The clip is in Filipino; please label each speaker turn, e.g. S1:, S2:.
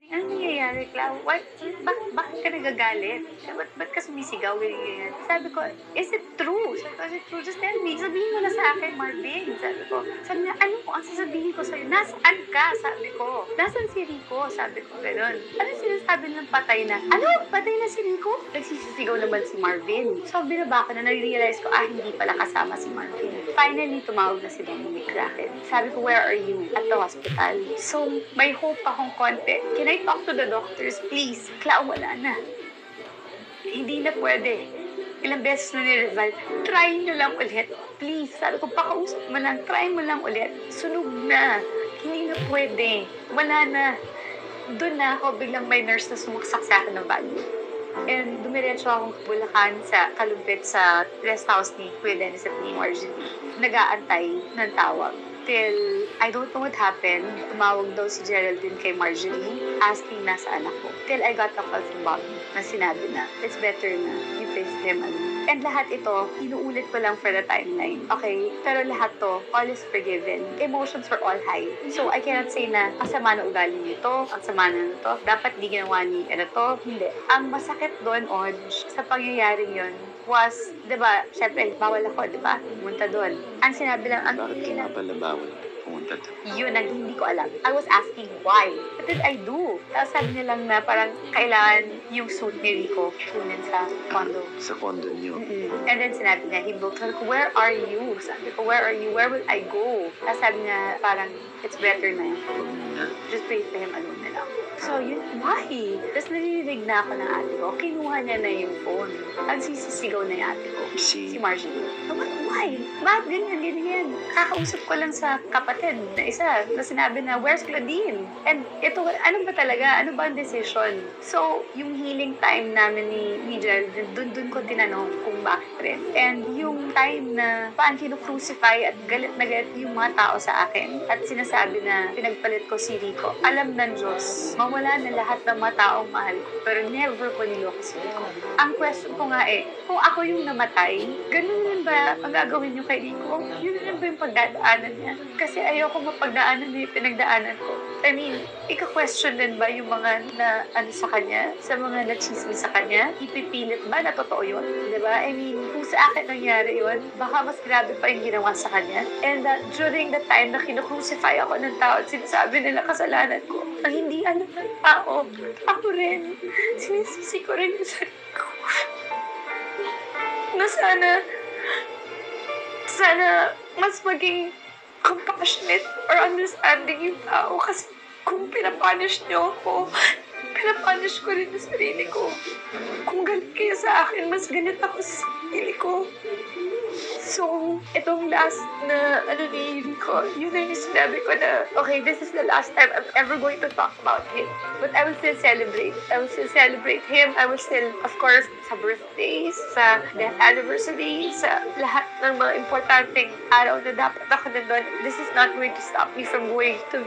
S1: Anong nangyayari, Clau? Bakit ka nagagalit? Ba't ka sumisigaw, ganyan? Sabi ko, is it true? Sabi ko, just tell me. Sabihin mo na sa akin, Marvin. Sabi niya, ano po ang sasabihin ko sa'yo? Nasaan ka? Sabi ko. Nasaan si Rico? Sabi ko, gano'n. Ano sinasabi ng patay na? Ano? Patay na si Rico? Nagsisisigaw naman si Marvin. So, binaba ko na nare-realize ko, hindi pala kasama si Marvin. Finally, tumawag na si Dominic Racket. Sabi ko, where are you? At the hospital. So, may hope akong konti. Can I talk to the doctors, please? Clau, wala na. Hindi na pwede. Ilang beses na ni-revive. Try nyo lang ulit. Please, sabi ko, pakausap mo lang. Try mo lang ulit. Sunog na. Hindi na pwede. Wala na. Doon na ako, biglang may nurse na sumaksak sa akin ng value. And dumiretso akong Bulacan sa Kalumpit sa rest house ni Kuya Dennis at ni Marjorie. Nag-aantay ng tawag. Till, I don't know what happened. Tumawag daw si Geraldine kay Marjorie, asking nasaan ako. Till I got a call from Bobby na sinabi na, it's better na you place him alone. And lahat ito, inuulit ko lang for the timeline. Okay? Pero lahat to, all is forgiven. Emotions were all high. So I cannot say na, ang sama na ugali nito, ang sama na nito, dapat di ginawa ni to. Hindi. Ang masakit doon, sa pangyayaring yun, was, di ba, syempre, bawal ako, di ba? Pumunta doon. Ang sinabi lang,
S2: Bakit nga pala bawal pumunta doon?
S1: yun ang hindi ko alam. I was asking why. What did I do? Tapos sabi niya lang na parang kailangan yung suit ni Rico kunin sa condo.
S2: Sa condo niyo?
S1: And then sinabi niya, sabi ko, where are you? Sabi ko, where are you? Where will I go? Tapos sabi niya, parang, it's better na yun. Just wait for him alone na lang. So, yun, why? Tapos narinig na ako ng ate ko. Kinuha niya na yung phone. Ang sisisigaw na yung ate ko. Si Marjorie. Why? Bakit ganyan? Kakausap ko lang sa kapatid na isa na sinabi na, where's Claudine? And ito, ano ba talaga? Ano ba ang decision? So, yung healing time namin ni Geraldine, dun ko tinanong kung bakit rin. And yung time na paano kinu-crucify at galit na galit yung mga tao sa akin at sinasabi na pinagpalit ko si Rico, alam ng Diyos, mawala na lahat ng mga taong mahal ko, pero never ko niloko si Rico. Ang question ko nga kung ako yung namatay, ganun rin ba ang gagawin niyo kay Rico? Yun rin ba yung pagdadaanan niya? Kasi ayoko mapagdaanan niya yung pinagdaanan ko. I mean, ika-question din ba yung mga na sa kanya, sa mga na-chismis sa kanya? Ipipilit ba na totoo yun? Diba? I mean, kung sa akin nangyari yun, baka mas grabe pa yung ginawa sa kanya. And during the time na kinukrucify ako ng tao at sinasabi nila kasalanan ko, ang hindi alam ng tao, ako rin, sinisisi ko rin yung sarili ko. Na sana mas maging compassionate or understanding yung tao kasi kung pinapunish niyo ako, pinapunish ko rin yung sarili ko. Kung galit kayo sa akin, mas galit ako sa sarili ko. So, itong last na ni Rico, yun na yung sinabi ko na, okay, this is the last time I'm ever going to talk about him. But I will still celebrate. I will still celebrate him. I will still, of course, sa birthdays, sa death anniversary, sa lahat ng mga importanteng araw na dapat ako nandun. This is not going to stop me from going to